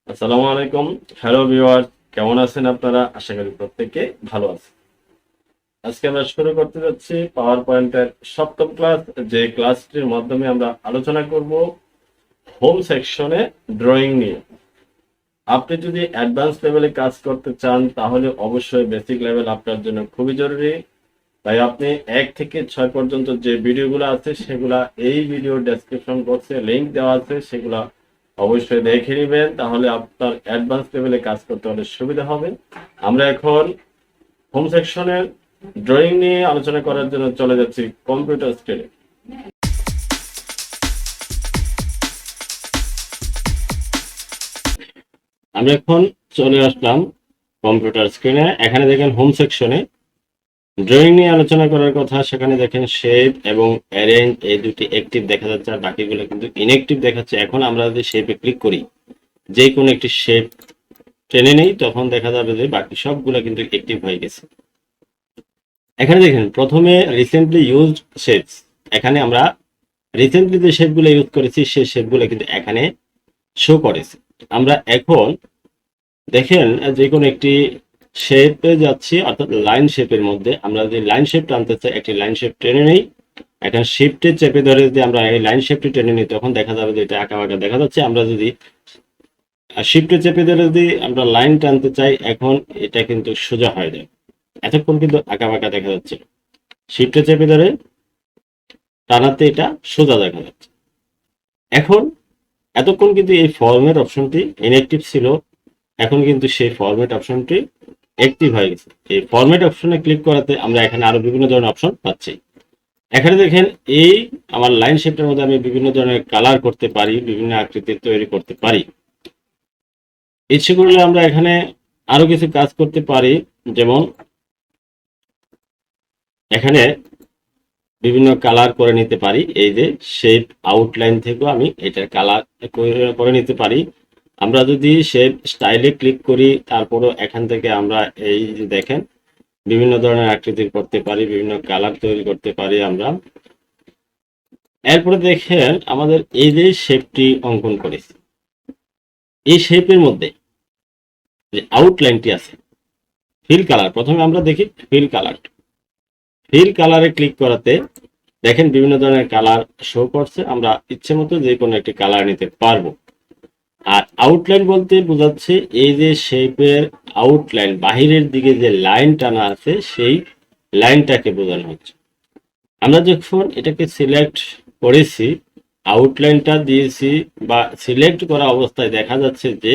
আসসালামু আলাইকুম। Hello viewer, কেমন আছেন আপনারা? আশা করি প্রত্যেকে ভালো আছেন। আজকে আমরা শুরু করতে যাচ্ছি পাওয়ার পয়েন্টের সপ্তম ক্লাস, যে ক্লাসটির মাধ্যমে আমরা আলোচনা করব হোম সেকশনে ড্রয়িং নিয়ে। আপনি যদি অ্যাডভান্স লেভেলে কাজ করতে চান তাহলে অবশ্যই বেসিক লেভেল আপনার জন্য খুবই জরুরি। তাই আপনি 1 থেকে 6 পর্যন্ত যে ভিডিওগুলো আছে সেগুলা এই ভিডিও ডেসক্রিপশন বক্সে লিংক দেওয়া আছে, সেগুলা অবশ্যই দেখে নেবেন, তাহলে আপনার অ্যাডভান্স লেভেলে কাজ করতে অনেক সুবিধা হবে। আমরা এখন হোম সেকশনের ড্রয়িং নিয়ে আলোচনা করার জন্য চলে যাচ্ছি কম্পিউটার স্ক্রিনে। আমরা এখন চলে আসলাম কম্পিউটার স্ক্রিনে। এখানে দেখেন হোম সেকশনে ড্রয়িং নিয়ে আলোচনা করার কথা, সেখানে দেখেন শেপ এবং অ্যারেঞ্জ এই দুটি অ্যাক্টিভ দেখা যাচ্ছে, আর বাকিগুলো কিন্তু ইনঅ্যাক্টিভ দেখাচ্ছে। এখন আমরা যদি শেপে ক্লিক করি, যে কোনো একটি শেপ টেনে নেই, তখন দেখা যাবে যে বাকি সবগুলো কিন্তু অ্যাক্টিভ হয়ে গেছে। এখানে দেখেন প্রথমে রিসেন্টলি ইউজড শেপস, এখানে আমরা রিসেন্টলি যে শেপগুলো ইউজ করেছি সেই শেপগুলো কিন্তু এখানে শো করেছে। আমরা এখন দেখেন যে কোনো একটি শেপে যাচ্ছি, অর্থাৎ লাইন শেপের মধ্যে আমরা যদি লাইন শেপ টানতে চাই, একটি লাইন শেপ টেনে নেই। এখন শিফটে চেপে ধরে যদি আমরা এই লাইন শেপটি টেনে নিই, তখন দেখা যাবে যে এটা আঁকা বাঁকা দেখা যাচ্ছে। আমরা যদি শিফটে চেপে ধরে যদি আমরা লাইন টানতে চাই, এখন এটা কিন্তু সোজা হয়ে যায়। এতক্ষণ কিন্তু আঁকা বাঁকা দেখা যাচ্ছে। শিফটে চেপে ধরে টানাতে এটা সোজা দেখা যাচ্ছে। এখন এতক্ষণ কিন্তু এই ফরম্যাট অপশনটি ইনঅ্যাক্টিভ ছিল, এখন কিন্তু সেই ফরম্যাট অপশনটি অ্যাক্টিভ হয়ে গেছে। এই ফরম্যাট অপশনে ক্লিক করাতে আমরা এখানে আরো বিভিন্ন ধরনের অপশন পাচ্ছি। এখানে দেখেন এই আমার লাইন শেপটার মধ্যে আমি বিভিন্ন ধরনের কালার করতে পারি, বিভিন্ন আকৃতি তৈরি করতে পারি। ইচ্ছে করলে আমরা এখানে আরো কিছু কাজ করতে পারি, যেমন এখানে বিভিন্ন কালার করে নিতে পারি। এই যে শেপ আউটলাইন থেকেও আমি এটার কালার করে নিতে পারি। আমরা যদি শেপ স্টাইলে ক্লিক করি, তারপরও এখান থেকে আমরা এই যে দেখেন বিভিন্ন ধরনের আকৃতি করতে পারি, বিভিন্ন কালার তৈরি করতে পারি আমরা। এরপরে দেখেন আমাদের এই যে শেপটি অঙ্কন করেছি, এই শেপের মধ্যে যে আউটলাইনটি আছে, ফিল কালার, প্রথমে আমরা দেখি ফিল কালার। ফিল কালারে ক্লিক করাতে দেখেন বিভিন্ন ধরনের কালার শো করছে। আমরা ইচ্ছে মতো যে কোনো একটি কালার নিতে পারবো। আর আউটলাইন বলতে বোঝাচ্ছে এই যে শেপের আউটলাইন, বাহিরের দিকে যে লাইন টানা আছে সেই লাইনটাকে বোঝানো হচ্ছে। আমরা যখন এটাকে সিলেক্ট করেছি, আউটলাইনটা দিয়েছি বা সিলেক্ট করা অবস্থায় দেখা যাচ্ছে যে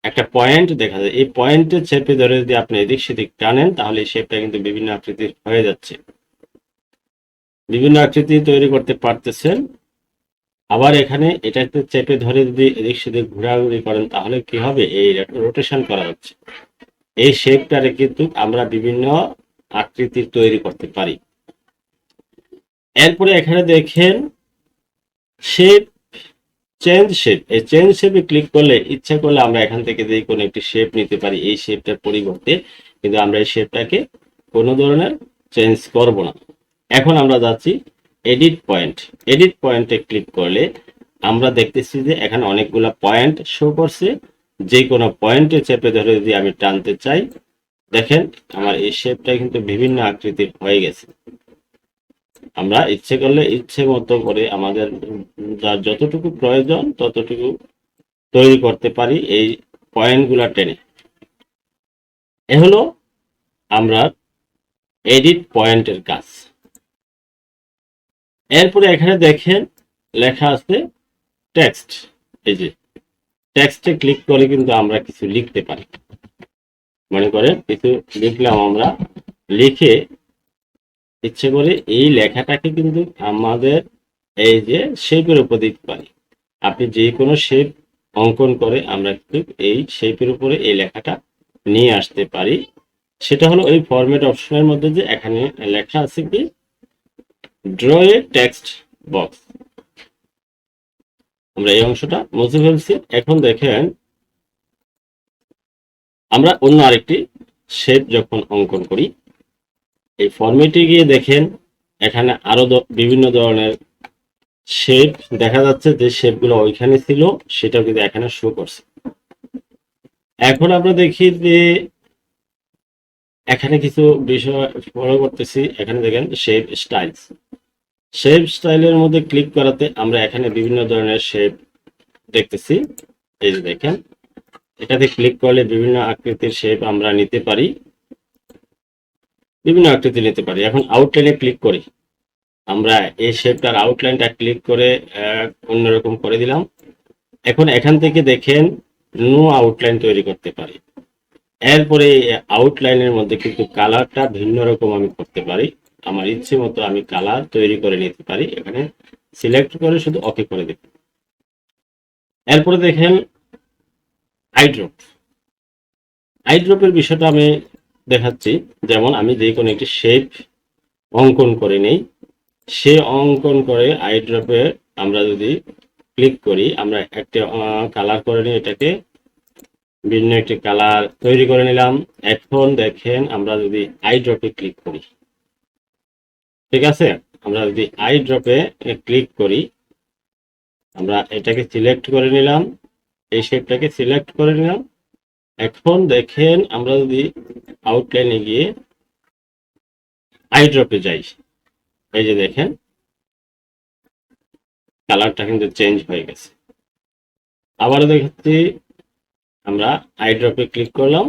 একটা পয়েন্ট দেখা যায়। এই পয়েন্টে চেপে ধরে যদি আপনি এদিক সেদিক টানেন, তাহলে এই শেপটা কিন্তু বিভিন্ন আকৃতির হয়ে যাচ্ছে, বিভিন্ন আকৃতি তৈরি করতে পারতেছেন। আবার এখানে এটাতে চেপে ধরে যদি এদিক সেদিক ঘোরাঘুরি করেন, তাহলে কি হবে, এই রোটেশন করা হচ্ছে। এই শেপটারে কিন্তু আমরা বিভিন্ন আকৃতির তৈরি করতে পারি। এরপরে এখানে দেখেন শেপ চেঞ্জ শেপ, এই চেঞ্জ শেপে ক্লিক করলে ইচ্ছা করলে আমরা এখান থেকে যে কোনো একটি শেপ নিতে পারি এই শেপটার পরিবর্তে, কিন্তু আমরা এই শেপটাকে কোনো ধরনের চেঞ্জ করব না। এখন আমরা যাচ্ছি এডিট পয়েন্ট। এডিট পয়েন্টে ক্লিক করলে আমরা দেখতেছি যে এখানে অনেকগুলো পয়েন্ট শো করছে। যে কোনো পয়েন্টে চেপে ধরে যদি আমি টানতে চাই, দেখেন আমার এই শেপটা কিন্তু বিভিন্ন আকৃতির হয়ে গেছে। আমরা ইচ্ছে করলে ইচ্ছে মতো করে আমাদের যার যতটুকু প্রয়োজন ততটুকু তৈরি করতে পারি এই পয়েন্টগুলো টেনে। এ হলো আমরা এডিট পয়েন্টের কাজ। এরপরে এখানে দেখেন লেখা আছে টেক্সট। এই যে টেক্সটে ক্লিক করে কিন্তু আমরা কিছু লিখতে পারি। মনে করেন কিছু লিখলাম, আমরা লিখে ইচ্ছে করে এই লেখাটাকে কিন্তু আমাদের এই যে শেপের উপর দিতে পারি। আপনি যে কোনো শেপ অঙ্কন করে আমরা কিন্তু এই শেপের উপরে এই লেখাটা নিয়ে আসতে পারি। সেটা হলো ওই ফরম্যাট অপশনের মধ্যে যে এখানে লেখা আছে কি ড্র এ টেক্সট বক্স। আমরা এই অংশটা মুছে ফেলছি। এখন দেখেন আমরা অন্য আরেকটি শেপ যখন অঙ্কন করি, এই ফরম্যাটে গিয়ে দেখেন এখানে আরো বিভিন্ন ধরনের শেপ দেখা যাচ্ছে যে শেপগুলো ওইখানে ছিল সেটাও কিন্তু এখানে শো করছে। এখন আমরা দেখি যে এখানে কিছু বিষয় ফলো করতেছি। এখানে দেখেন শেপ স্টাইলস, শেপ স্টাইলের মধ্যে ক্লিক করাতে আমরা এখানে বিভিন্ন ধরনের শেপ দেখতেছি। এই যে দেখেন, এটাতে ক্লিক করলে বিভিন্ন আকৃতির শেপ আমরা নিতে পারি, বিভিন্ন আকৃতি নিতে পারি। এখন আউটলাইনে ক্লিক করি, আমরা এই শেপটার আউটলাইনটা ক্লিক করে অন্যরকম করে দিলাম। এখন এখান থেকে দেখেন নো আউটলাইন তৈরি করতে পারি। এরপরে আউটলাইনের মধ্যে কিন্তু কালারটা ভিন্ন রকম আমি করতে পারি, আমার ইচ্ছে মতো আমি কালার তৈরি করে নিতে পারি। এখানে সিলেক্ট করে শুধু ওকে করে দেব। এরপরে দেখেন আইড্রপ, আইড্রপের বিষয়টা আমি দেখাচ্ছি। যেমন আমি যে কোনো একটি শেপ অঙ্কন করে নেই, সে অঙ্কন করে আইড্রপে আমরা যদি ক্লিক করি, আমরা একটা কালার করে নিই, এটাকে ভিন্ন একটি কালার তৈরি করে নিলাম। এখন দেখেন আমরা যদি আইড্রপে ক্লিক করি, ঠিক আছে, আমরা যদি আইড্রপে ক্লিক করি, আমরা এটাকে সিলেক্ট করে নিলাম, এই শেপটাকে সিলেক্ট করে নিলাম। এখন দেখেন আমরা যদি আউটলাইনে গিয়ে আইড্রপে যাই, এই যে দেখেন কালারটা কিন্তু চেঞ্জ হয়ে গেছে। আবারও দেখাচ্ছি, আমরা আইড্রপে ক্লিক করলাম,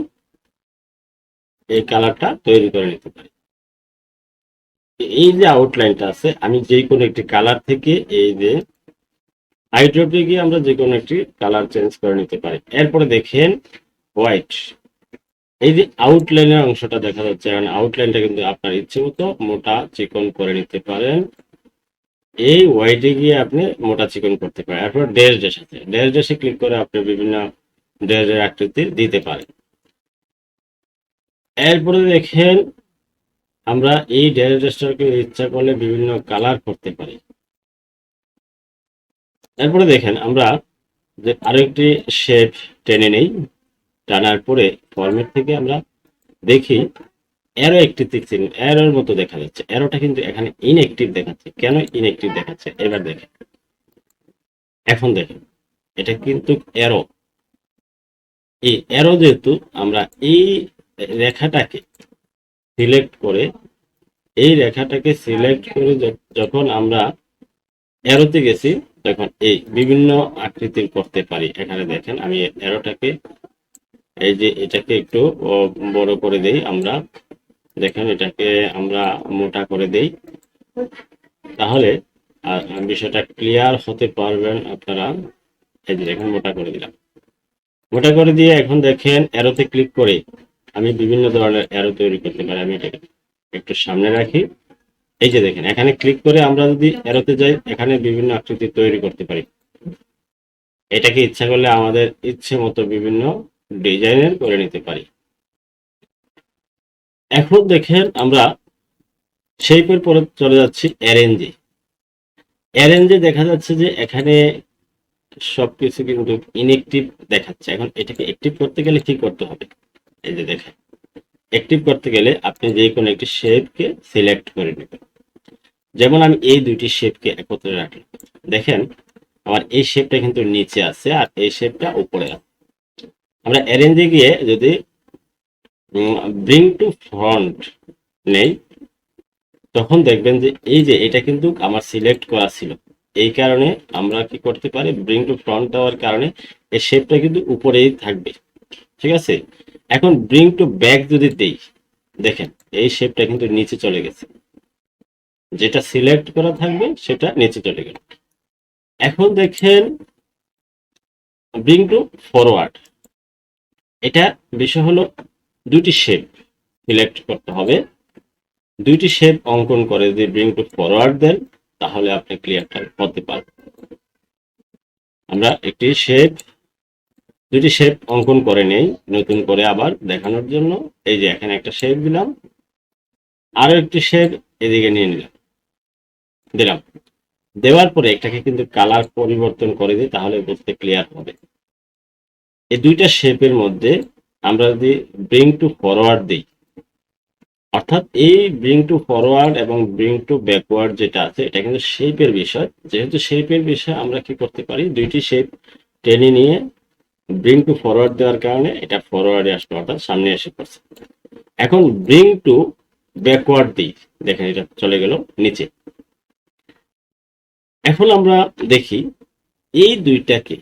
এই কালারটা তৈরি করে নিতে পারি। এই যে আউটলাইনটা আছে, আমি যে কোনো একটি কালার থেকে এই যে আইড্রপে গিয়ে আমরা যে কোনো একটি কালার চেঞ্জ করে নিতে পারি। এরপরে দেখেন হোয়াইট, এই যে আউটলাইনের অংশটা দেখা যাচ্ছে, কারণ আউটলাইনটা কিন্তু আপনার ইচ্ছে মতো মোটা চিকন করে নিতে পারেন। এই হোয়াইটে গিয়ে আপনি মোটা চিকন করতে পারেন। এরপর ড্যাশ ড্যাশ আছে, ড্যাশ ড্যাশে ক্লিক করে আপনি বিভিন্ন ড্যাশের আকৃতি দিতে পারেন। এরপরে দেখেন আমরা এই ড্যাশ ড্যাশটাকে ইচ্ছা করলে বিভিন্ন কালার করতে পারি। এরপরে দেখেন আমরা যে আরেকটি শেপ টেনে নেই, টানার পরে ফরম্যাট থেকে আমরা দেখি অ্যারো একটি দেখছেন, অ্যারোর মতো দেখা যাচ্ছে। অ্যারোটা কিন্তু এখানে ইনঅ্যাক্টিভ দেখাচ্ছে। কেন ইনঅ্যাক্টিভ দেখাচ্ছে এবার দেখেন। এখন দেখেন এটা কিন্তু অ্যারো, এই অ্যারো যেহেতু আমরা এই রেখাটাকে সিলেক্ট করে, এই রেখাটাকে সিলেক্ট করে যখন আমরা অ্যারোতে গেছি, তখন এই বিভিন্ন আকৃতির করতে পারি। এখানে দেখেন আমি অ্যারোটাকে এই যে এটাকে একটু বড় করে দেই, আমরা দেখেন এটাকে আমরা মোটা করে দেই, তাহলে বিষয়টা ক্লিয়ার হতে পারবেন আপনারা। এই যে দেখেন মোটা করে দিলাম, মোটা করে দিয়ে এখন দেখেন অ্যারোতে ক্লিক করে আমি বিভিন্ন ধরনের অ্যারো তৈরি করতে পারি। আমি এটাকে একটু সামনে রাখি, এই যে দেখেন এখানে ক্লিক করে আমরা যদি অ্যারোতে যাই, এখানে বিভিন্ন আকৃতি তৈরি করতে পারি। এটাকে ইচ্ছা করলে আমাদের ইচ্ছে মতো বিভিন্ন ডিজাইনের করে নিতে পারি। এখন দেখেন আমরা শেপের পরে চলে যাচ্ছি অ্যারেঞ্জে। অ্যারেঞ্জে দেখা যাচ্ছে যে এখানে সবকিছু কিন্তু ইনঅ্যাক্টিভ দেখাচ্ছে। এখন এটাকে অ্যাক্টিভ করতে গেলে কি করতে হবে, এই যে দেখেন অ্যাক্টিভ করতে গেলে আপনি যে কোনো একটি শেপকে সিলেক্ট করে নেবেন। যেমন আমি এই দুইটি শেপকে একত্রে রাখলাম, দেখেন আমার এই শেপটা কিন্তু নিচে আছে আর এই শেপটা উপরে আছে। আমরা অ্যারেঞ্জে গিয়ে যদি ব্রিং টু ফ্রন্ট নেই, তখন দেখবেন যে এই যে এটা কিন্তু আমার সিলেক্ট করা ছিল, এই কারণে আমরা কি করতে পারি, ব্রিং টু ফ্রন্ট দেওয়ার কারণে এই শেপটা কিন্তু উপরেই থাকবে, ঠিক আছে। এখন ব্রিং টু ব্যাক যদি দেই, দেখেন এই শেপটা কিন্তু নিচে চলে গেছে, যেটা সিলেক্ট করা থাকবে সেটা নিচে চলে গেল। এখন দেখেন ব্রিং টু ফরওয়ার্ড, এটা বিষয় হলো দুটি শেপ সিলেক্ট করতে হবে, দুইটি শেপ অঙ্কন করে যদি ব্রিং টু ফরওয়ার্ড দেন, তাহলে আপনি ক্লিয়ারটা হতে পারবেন। আমরা একটি শেপ, দুটি শেপ অঙ্কন করে নেই নতুন করে আবার দেখানোর জন্য। এই যে এখানে একটা শেপ দিলাম, আরো একটি শেপ এদিকে নিয়ে দিলাম, দেওয়ার পরে এটাকে কিন্তু কালার পরিবর্তন করে দিই, তাহলে বুঝতে ক্লিয়ার হবে। এই দুইটা শেপের মধ্যে আমরা যদি ব্রিং টু ফরওয়ার্ড দিই, অর্থাৎ এই ব্রিং টু ফরওয়ার্ড এবং ব্রিং টু ব্যাকওয়ার্ড যেটা আছে এটা কিন্তু শেপের বিষয়। যেহেতু শেপের বিষয়, আমরা কি করতে পারি, দুইটি শেপ টেনে নিয়ে ব্রিং টু ফরওয়ার্ড দেওয়ার কারণে এটা ফরওয়ার্ডে আসলো, অর্থাৎ সামনে এসে পড়ছে। এখন ব্রিং টু ব্যাকওয়ার্ড দিই, দেখেন এটা চলে গেল নিচে। এখন আমরা দেখি এই দুইটাকে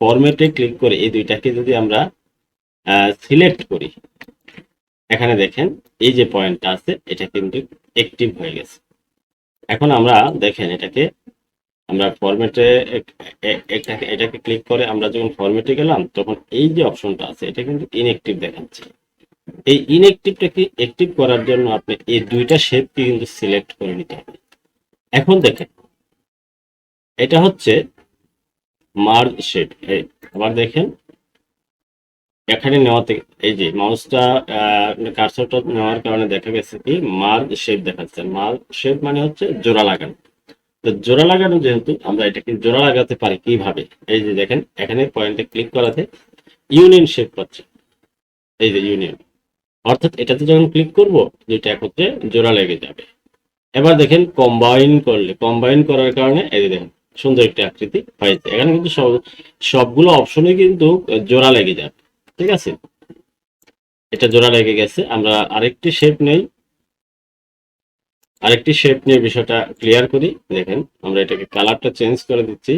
ফরম্যাটে ক্লিক করে এই দুইটাকে যদি আমরা সিলেক্ট করি, এখানে দেখেন এই যে পয়েন্টটা আছে এটা কিন্তু অ্যাক্টিভ হয়ে গেছে। এখন আমরা দেখেন এটাকে আমরা ফরম্যাটে এটাকে ক্লিক করে আমরা যখন ফরম্যাটে গেলাম তখন এই যে অপশনটা আছে এটা কিন্তু ইনঅ্যাক্টিভ দেখাচ্ছে। এই ইনঅ্যাক্টিভটাকে অ্যাক্টিভ করার জন্য আপনি এই দুইটা শেপকে কিন্তু সিলেক্ট করে নিতে হবে। এখন দেখেন এটা হচ্ছে মার্জ শেপ। আবার দেখেন এখানে নেওয়াতে এই যে মাউসটা কার্সরটা নেওয়ার কারণে দেখা গেছে কি মার্জ শেপ দেখাচ্ছে। মার্জ শেপ মানে হচ্ছে জোড়া লাগানো। তো জোড়া লাগানো, যেহেতু আমরা এটাকে জোড়া লাগাতে পারি কিভাবে, এই যে দেখেন এখানে পয়েন্টে ক্লিক করাতে ইউনিয়ন শেপ পাচ্ছে, এই যে ইউনিয়ন, অর্থাৎ এটাতে যখন ক্লিক করব যেটা একত্রে জোড়া লেগে যাবে। এবার দেখেন কম্বাইন করলে, কম্বাইন করার কারণে এই যে দেখেন সুন্দর একটা আকৃতি হয়েছে। এখানে কিন্তু সবগুলো অপশনে কিন্তু জোড়া লেগে যাবে, ঠিক আছে। এটা জোড়া লেগে গেছে। আমরা আরেকটি শেপ নেই, আরেকটি শেপ নিয়ে বিষয়টা ক্লিয়ার করি। দেখেন আমরা এটাকে কালারটা চেঞ্জ করে দিচ্ছি।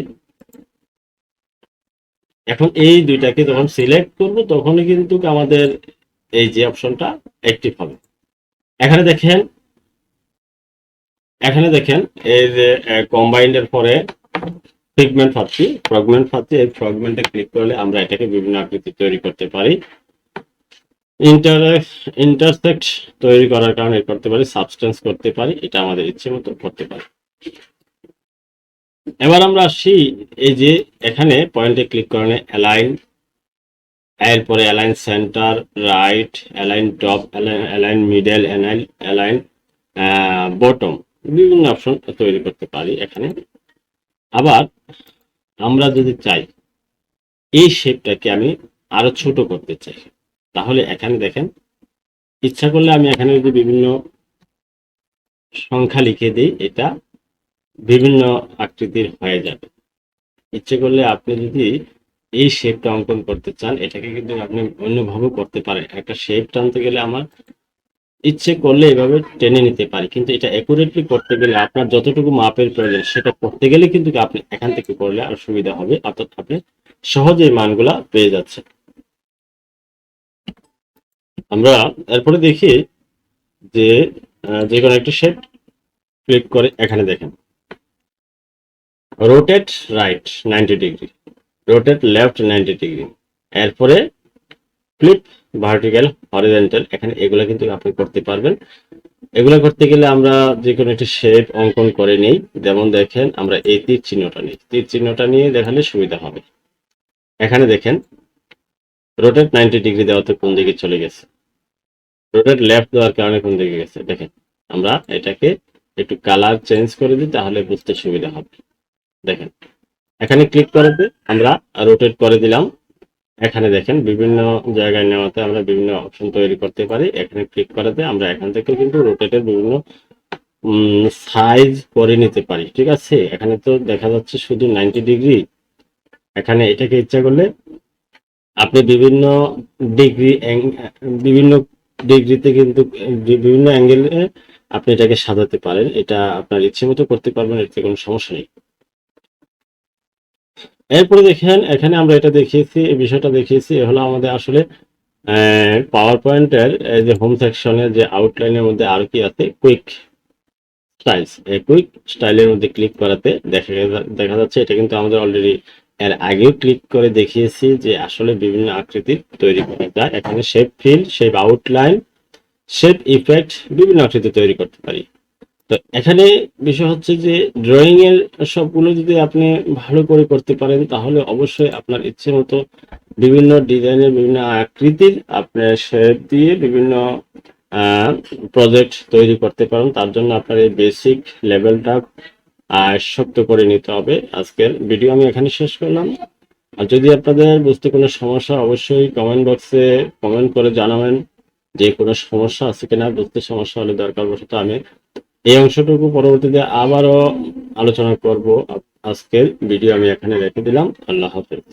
এখন এই দুইটাকে যখন সিলেক্ট করব তখনই কিন্তু আমাদের এই যে অপশনটা অ্যাক্টিভ হবে। এখানে দেখেন, এখানে দেখেন এই যে কম্বাইন্ডের পরে ফ্রাগমেন্ট পাচ্ছি, ফ্রাগমেন্ট পাচ্ছি। এই ফ্রাগমেন্টে ক্লিক করলে আমরা এটাকে বিভিন্ন আকৃতি তৈরি করতে পারি। ইন্টারসেক্ট তৈরি করার কারণে করতে পারি, সাবস্টেন্স করতে পারি, এটা আমাদের ইচ্ছে মতো করতে পারি। এবার আমরা আসি এই যে এখানে পয়েন্টে ক্লিক করে অ্যালাইন, এরপরে align centre, right, align top, align middle, align bottom, বিভিন্ন অপশন তৈরি করতে পারি এখানে। আবার আমরা যদি চাই এই শেপটাকে আমি আরো ছোট করতে চাই, তাহলে এখানে দেখেন ইচ্ছা করলে আমি এখানে যদি বিভিন্ন সংখ্যা লিখে দিই এটা বিভিন্ন আকৃতির হয়ে যাবে। ইচ্ছে করলে আপনি যদি এই শেপটা অঙ্কন করতে চান এটাকে কিন্তু আপনি অন্যভাবে করতে পারেন। একটা শেপ টানতে গেলে আমার ইচ্ছে করলে এভাবে টেনে নিতে পারি, কিন্তু এটা অ্যাকুরেটলি করতে গেলে আপনার যতটুকু মাপের প্রয়োজন সেটা করতে গেলে কিন্তু আপনি এখান থেকে করলে আরো সুবিধা হবে, অর্থাৎ আপনি সহজেই মানগুলা পেয়ে যাচ্ছে। আমরা এরপরে দেখি যে যে কোনো একটা শেপ ক্লিক করে এখানে দেখেন rotate right 90 degree, rotate left 90 degree, এরপরে ফ্লিপ ভার্টিক্যাল হরিজন্টাল, এখানে এগুলো কিন্তু আপনি করতে পারবেন। এগুলো করতে গেলে আমরা যে কোনো একটা শেপ অঙ্কন করে নেই। যেমন দেখেন আমরা এই তীর চিহ্নটা নিই, তীর চিহ্নটা নিয়ে দেখালে সুবিধা হবে। এখানে দেখেন রোটেট 90 ডিগ্রি দেওয়াতে কোন দিকে চলে গেছে, রোটেট লেফট দেওয়ার কারণে কোন দিকে গেছে। দেখেন আমরা এটাকে একটু কালার চেঞ্জ করে দিই তাহলে বুঝতে সুবিধা হবে। দেখেন এখানে ক্লিক করাতে আমরা রোটেট করে দিলাম। এখানে দেখেন বিভিন্ন জায়গায় নেওয়াতে আমরা বিভিন্ন অপশন তৈরি করতে পারি। এখানে ক্লিক করাতে আমরা এখান থেকে কিন্তু রোটেটের বিভিন্ন সাইজ করে নিতে পারি, ঠিক আছে। এখানে তো দেখা যাচ্ছে শুধু 90 ডিগ্রি, এখানে এটাকে ইচ্ছা করলে আপনি বিভিন্ন ডিগ্রি, বিভিন্ন ডিগ্রিতে কিন্তু বিভিন্ন অ্যাঙ্গেলে আপনি এটাকে সাজাতে পারেন। এটা আপনার ইচ্ছে মতো করতে পারবেন, এতে কোনো সমস্যা নেই। এরপরে দেখেন এখানে আমরা এটা দেখিয়েছি, এই বিষয়টা দেখিয়েছি, এ হলো আমাদের আসলে পাওয়ার পয়েন্টের যে হোম সেকশনের যে আউটলাইনের মধ্যে আর কি আছে, কুইক স্টাইলস। এই কুইক স্টাইলের মধ্যে ক্লিক করাতে দেখা যাচ্ছে এটা কিন্তু আমাদের অলরেডি এর আগেও ক্লিক করে দেখিয়েছি যে আসলে বিভিন্ন আকৃতি তৈরি করা যায়। এখানে shape feel, shape outline, shape effect, বিভিন্ন আকৃতি তৈরি করতে পারি। তো এখানে বিষয় হচ্ছে যে ড্রয়িং এর সবগুলো যদি আপনি ভালো করে করতে পারেন তাহলে অবশ্যই আপনার ইচ্ছে মতো বিভিন্ন ডিজাইনের বিভিন্ন আকৃতির আপনার শেপ দিয়ে বিভিন্ন প্রজেক্ট তৈরি করতে পারেন। তার জন্য আপনার এই বেসিক লেভেলটা শক্ত করে নিতে হবে। আজকের ভিডিও আমি এখানে শেষ করলাম। আর যদি আপনাদের বুঝতে কোনো সমস্যা অবশ্যই কমেন্ট বক্সে কমেন্ট করে জানাবেন। যে কোনো সমস্যা আছে কিনা, বুঝতে সমস্যা হলে দরকার বশত আমি এই অংশটুকু পরবর্তীতে আবারও আলোচনা করব। আজকের ভিডিও আমি এখানে রেখে দিলাম। আল্লাহ হাফেজ।